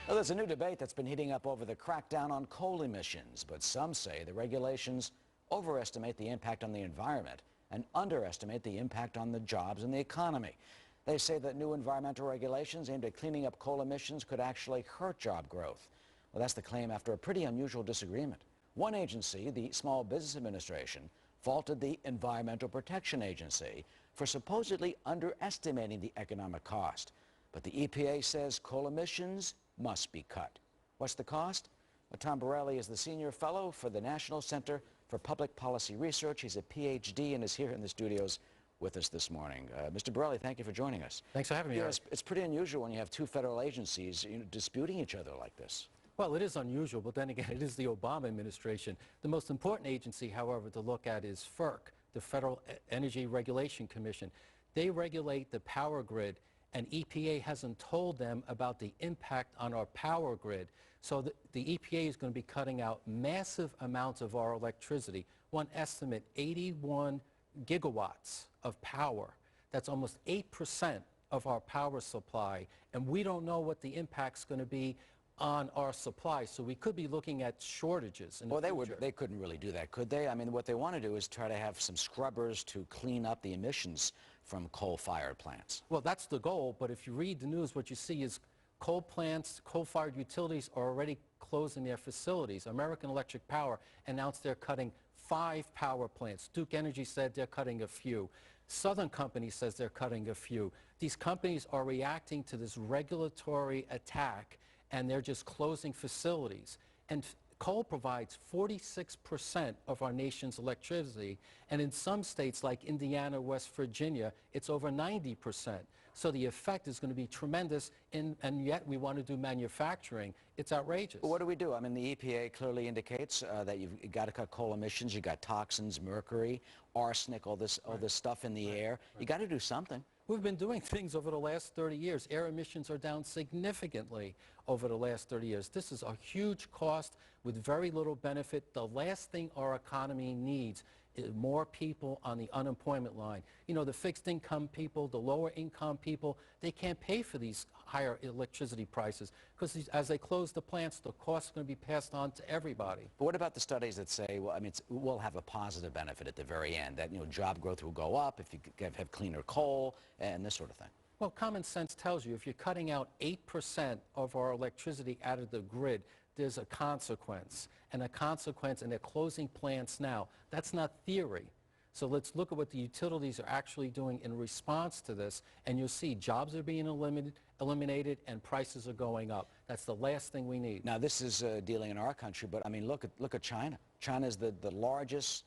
Well, there's a new debate that's been heating up over the crackdown on coal emissions, but some say the regulations overestimate the impact on the environment and underestimate the impact on the jobs and the economy. They say that new environmental regulations aimed at cleaning up coal emissions could actually hurt job growth. Well, that's the claim after a pretty unusual disagreement. One agency, the Small Business Administration, faulted the Environmental Protection Agency for supposedly underestimating the economic cost. But the EPA says coal emissions must be cut. What's the cost? Well, Tom Borelli is the senior fellow for the National Center for Public Policy Research. He's a Ph.D. and is here in the studios with us this morning. Mr. Borelli, thank you for joining us. Thanks for having me. Yeah, it's pretty unusual when you have two federal agencies disputing each other like this. Well, it is unusual, but then again, it is the Obama administration. The most important agency, however, to look at is FERC, the Federal Energy Regulation Commission. They regulate the power grid, and EPA hasn't told them about the impact on our power grid. So the EPA is going to be cutting out massive amounts of our electricity. One estimate, 81 gigawatts of power. That's almost 8% of our power supply, and we don't know what the impact's going to be on our supply, so we could be looking at shortages in the future. They couldn't really do that, could they? I mean, what they want to do is try to have some scrubbers to clean up the emissions from coal-fired plants. Well, that's the goal, but if you read the news, what you see is coal plants, coal-fired utilities are already closing their facilities. American Electric Power announced they're cutting 5 power plants. Duke Energy said they're cutting a few. Southern Company says they're cutting a few. These companies are reacting to this regulatory attack, and they're just closing facilities. And coal provides 46% of our nation's electricity, and in some states like Indiana, West Virginia, it's over 90%. So the effect is going to be tremendous, and yet we want to do manufacturing. It's outrageous. Well, what do we do? I mean, the EPA clearly indicates that you've got to cut coal emissions. You've got toxins, mercury, arsenic, all this stuff in the air. You got to do something. We've been doing things over the last 30 years. Air emissions are down significantly over the last 30 years. This is a huge cost with very little benefit. The last thing our economy needs is more people on the unemployment line. You know, the fixed income people, the lower income people, they can't pay for these higher electricity prices because as they close the plants, the cost is going to be passed on to everybody. But what about the studies that say, well, I mean, we'll have a positive benefit at the very end, that, job growth will go up if you have cleaner coal and this sort of thing? Well, common sense tells you if you're cutting out 8% of our electricity out of the grid, there's a consequence. And they're closing plants now. That's not theory. So let's look at what the utilities are actually doing in response to this, and you'll see jobs are being eliminated and prices are going up. That's the last thing we need. Now, this is dealing in our country, but I mean, look at China. China is the largest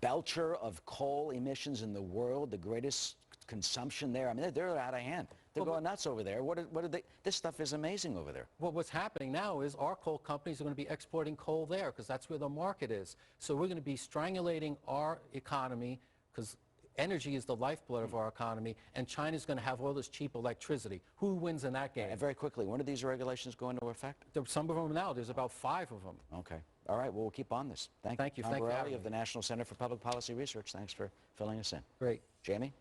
belcher of coal emissions in the world, the greatest consumption there. I mean, they're out of hand. They're going nuts over there. This stuff is amazing over there. Well, what's happening now is our coal companies are going to be exporting coal there because that's where the market is. So we're going to be strangulating our economy because energy is the lifeblood of our economy, and China's going to have all this cheap electricity. Who wins in that game? And very quickly, when do these regulations go into effect? Some of them now. There's about 5 of them. Okay. All right. Well, we'll keep on this. Thank you. Thank you. Tom Borelli of the National Center for Public Policy Research. Thanks for filling us in. Great. Jamie?